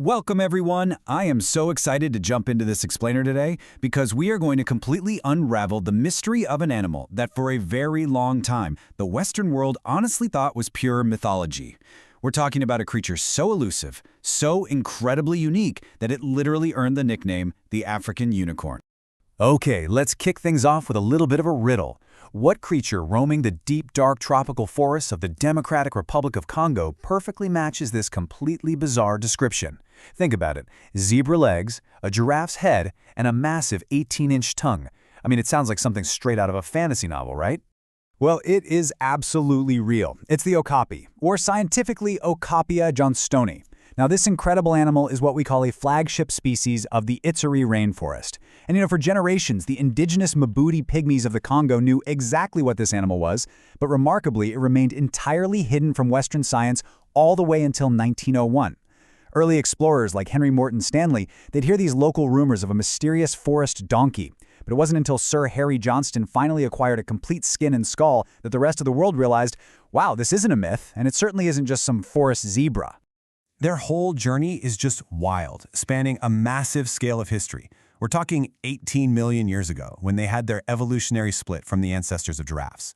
Welcome everyone! I am so excited to jump into this explainer today because we are going to completely unravel the mystery of an animal that for a very long time the Western world honestly thought was pure mythology. We're talking about a creature so elusive, so incredibly unique that it literally earned the nickname the African unicorn. Okay, let's kick things off with a little bit of a riddle. What creature roaming the deep, dark tropical forests of the Democratic Republic of Congo perfectly matches this completely bizarre description? Think about it. Zebra legs, a giraffe's head, and a massive 18-inch tongue. I mean, it sounds like something straight out of a fantasy novel, right? Well, it is absolutely real. It's the okapi, or scientifically Okapi johnstoni. Now, this incredible animal is what we call a flagship species of the Itsuri rainforest. And for generations, the indigenous Mabudi pygmies of the Congo knew exactly what this animal was, but remarkably, it remained entirely hidden from Western science all the way until 1901. Early explorers like Henry Morton Stanley, they'd hear these local rumors of a mysterious forest donkey. But it wasn't until Sir Harry Johnston finally acquired a complete skin and skull that the rest of the world realized, wow, this isn't a myth, and it certainly isn't just some forest zebra. Their whole journey is just wild, spanning a massive scale of history. We're talking 18 million years ago, when they had their evolutionary split from the ancestors of giraffes.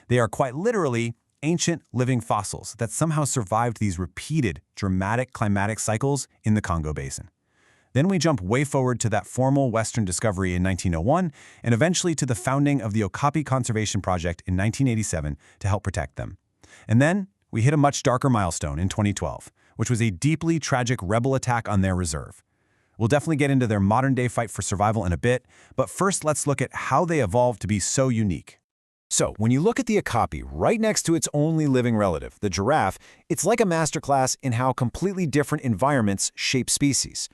They are quite literally ancient living fossils that somehow survived these repeated, dramatic climatic cycles in the Congo Basin. Then we jump way forward to that formal Western discovery in 1901, and eventually to the founding of the Okapi Conservation Project in 1987 to help protect them. And then we hit a much darker milestone in 2012, which was a deeply tragic rebel attack on their reserve. We'll definitely get into their modern-day fight for survival in a bit, but first let's look at how they evolved to be so unique. So, when you look at the okapi right next to its only living relative, the giraffe, it's like a masterclass in how completely different environments shape species.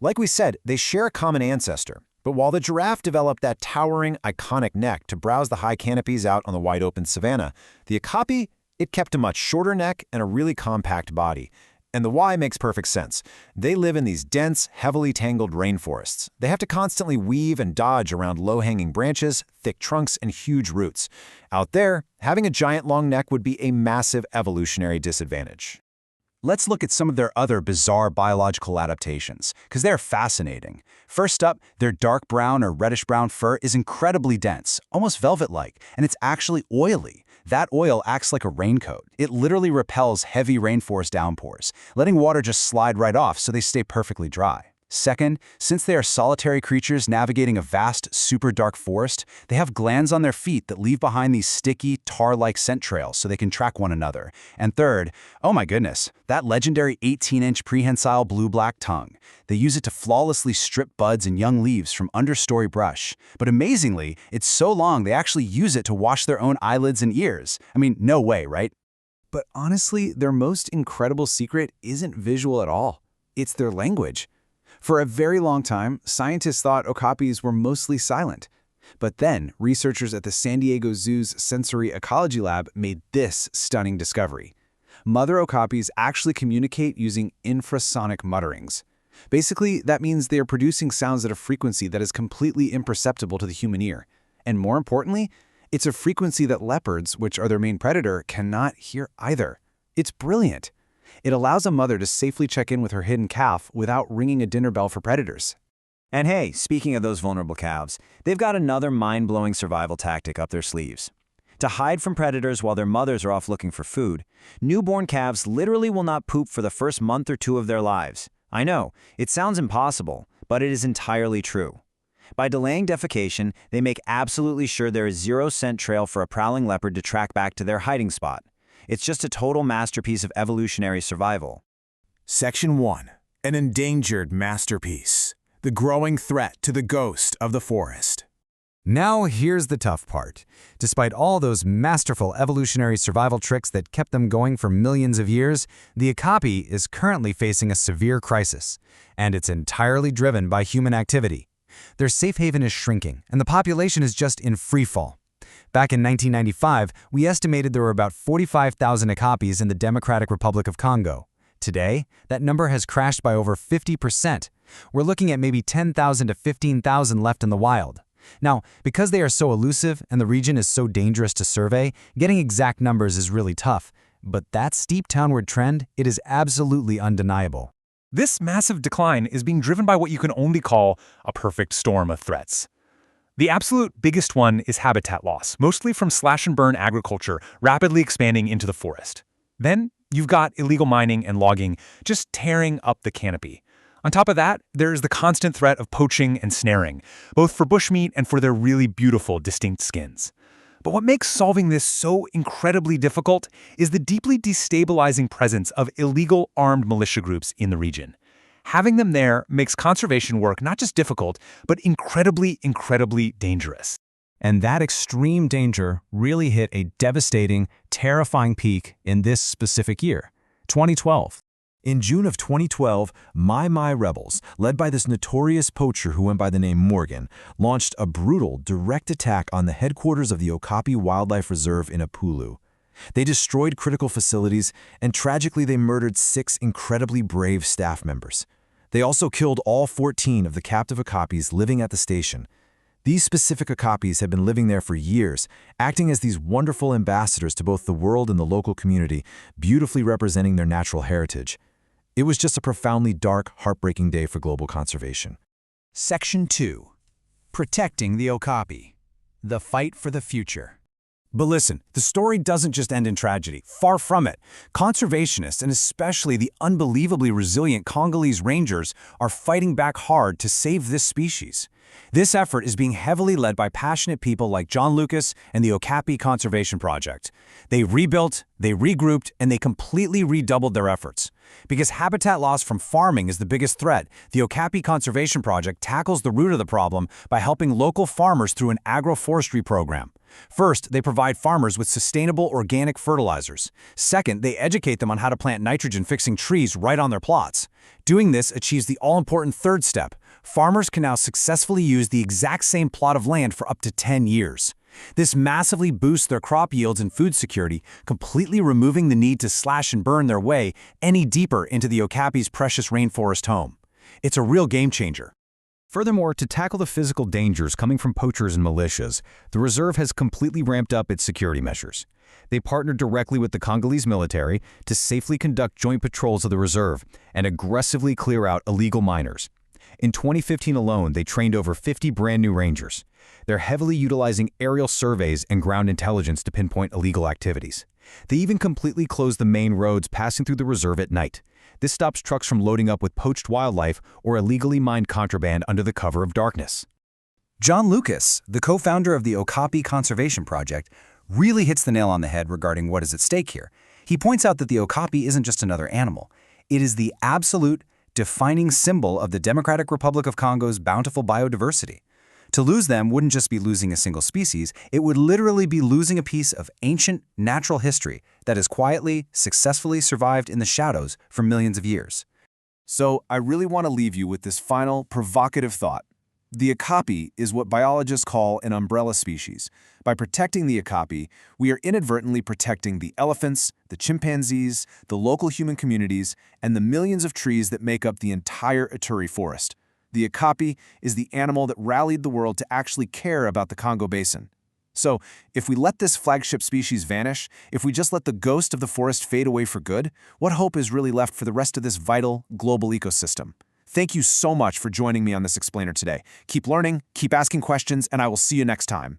Like we said, they share a common ancestor, but while the giraffe developed that towering, iconic neck to browse the high canopies out on the wide-open savannah, the okapi, it kept a much shorter neck and a really compact body. And the why makes perfect sense. They live in these dense, heavily tangled rainforests. They have to constantly weave and dodge around low-hanging branches, thick trunks, and huge roots. Out there, having a giant long neck would be a massive evolutionary disadvantage. Let's look at some of their other bizarre biological adaptations, because they're fascinating. First up, their dark brown or reddish-brown fur is incredibly dense, almost velvet-like, and it's actually oily. That oil acts like a raincoat. It literally repels heavy rainforest downpours, letting water just slide right off so they stay perfectly dry. Second, since they are solitary creatures navigating a vast, super dark forest, they have glands on their feet that leave behind these sticky, tar-like scent trails so they can track one another. And third, oh my goodness, that legendary 18-inch prehensile blue-black tongue. They use it to flawlessly strip buds and young leaves from understory brush. But amazingly, it's so long they actually use it to wash their own eyelids and ears. I mean, no way, right? But honestly, their most incredible secret isn't visual at all. It's their language. For a very long time, scientists thought okapis were mostly silent. But then, researchers at the San Diego Zoo's Sensory Ecology Lab made this stunning discovery. Mother okapis actually communicate using infrasonic mutterings. Basically, that means they are producing sounds at a frequency that is completely imperceptible to the human ear. And more importantly, it's a frequency that leopards, which are their main predator, cannot hear either. It's brilliant. It allows a mother to safely check in with her hidden calf without ringing a dinner bell for predators. And hey, speaking of those vulnerable calves, they've got another mind-blowing survival tactic up their sleeves. To hide from predators while their mothers are off looking for food, newborn calves literally will not poop for the first month or two of their lives. I know, it sounds impossible, but it is entirely true. By delaying defecation, they make absolutely sure there is zero scent trail for a prowling leopard to track back to their hiding spot. It's just a total masterpiece of evolutionary survival. Section 1. An endangered masterpiece. The growing threat to the ghost of the forest. Now here's the tough part. Despite all those masterful evolutionary survival tricks that kept them going for millions of years, the okapi is currently facing a severe crisis, and it's entirely driven by human activity. Their safe haven is shrinking, and the population is just in free fall. Back in 1995, we estimated there were about 45,000 okapis in the Democratic Republic of Congo. Today, that number has crashed by over 50%. We're looking at maybe 10,000 to 15,000 left in the wild. Now, because they are so elusive and the region is so dangerous to survey, getting exact numbers is really tough. But that steep downward trend, it is absolutely undeniable. This massive decline is being driven by what you can only call a perfect storm of threats. The absolute biggest one is habitat loss, mostly from slash-and-burn agriculture rapidly expanding into the forest. Then, you've got illegal mining and logging just tearing up the canopy. On top of that, there's the constant threat of poaching and snaring, both for bushmeat and for their really beautiful, distinct skins. But what makes solving this so incredibly difficult is the deeply destabilizing presence of illegal armed militia groups in the region. Having them there makes conservation work not just difficult, but incredibly, incredibly dangerous. And that extreme danger really hit a devastating, terrifying peak in this specific year, 2012. In June of 2012, my rebels, led by this notorious poacher who went by the name Morgan, launched a brutal, direct attack on the headquarters of the Okapi Wildlife Reserve in Apulu. They destroyed critical facilities, and tragically they murdered 6 incredibly brave staff members. They also killed all 14 of the captive Okapis living at the station. These specific Okapis had been living there for years, acting as these wonderful ambassadors to both the world and the local community, beautifully representing their natural heritage. It was just a profoundly dark, heartbreaking day for global conservation. Section 2. Protecting the Okapi. The fight for the future. But listen, the story doesn't just end in tragedy. Far from it. Conservationists, and especially the unbelievably resilient Congolese rangers, are fighting back hard to save this species. This effort is being heavily led by passionate people like John Lucas and the Okapi Conservation Project. They rebuilt, they regrouped, and they completely redoubled their efforts. Because habitat loss from farming is the biggest threat, the Okapi Conservation Project tackles the root of the problem by helping local farmers through an agroforestry program. First, they provide farmers with sustainable organic fertilizers. Second, they educate them on how to plant nitrogen-fixing trees right on their plots. Doing this achieves the all-important third step. Farmers can now successfully use the exact same plot of land for up to 10 years. This massively boosts their crop yields and food security, completely removing the need to slash and burn their way any deeper into the Okapi's precious rainforest home. It's a real game changer. Furthermore, to tackle the physical dangers coming from poachers and militias, the reserve has completely ramped up its security measures. They partnered directly with the Congolese military to safely conduct joint patrols of the reserve and aggressively clear out illegal miners. In 2015 alone, they trained over 50 brand new rangers. They're heavily utilizing aerial surveys and ground intelligence to pinpoint illegal activities. They even completely closed the main roads passing through the reserve at night. This stops trucks from loading up with poached wildlife or illegally mined contraband under the cover of darkness. John Lucas, the co-founder of the Okapi Conservation Project, really hits the nail on the head regarding what is at stake here. He points out that the Okapi isn't just another animal. It is the absolute, defining symbol of the Democratic Republic of Congo's bountiful biodiversity. To lose them wouldn't just be losing a single species, it would literally be losing a piece of ancient, natural history that has quietly, successfully survived in the shadows for millions of years. So, I really want to leave you with this final, provocative thought. The Okapi is what biologists call an umbrella species. By protecting the Okapi, we are inadvertently protecting the elephants, the chimpanzees, the local human communities, and the millions of trees that make up the entire Ituri forest. The Okapi is the animal that rallied the world to actually care about the Congo Basin. So, if we let this flagship species vanish, if we just let the ghost of the forest fade away for good, what hope is really left for the rest of this vital, global ecosystem? Thank you so much for joining me on this explainer today. Keep learning, keep asking questions, and I will see you next time.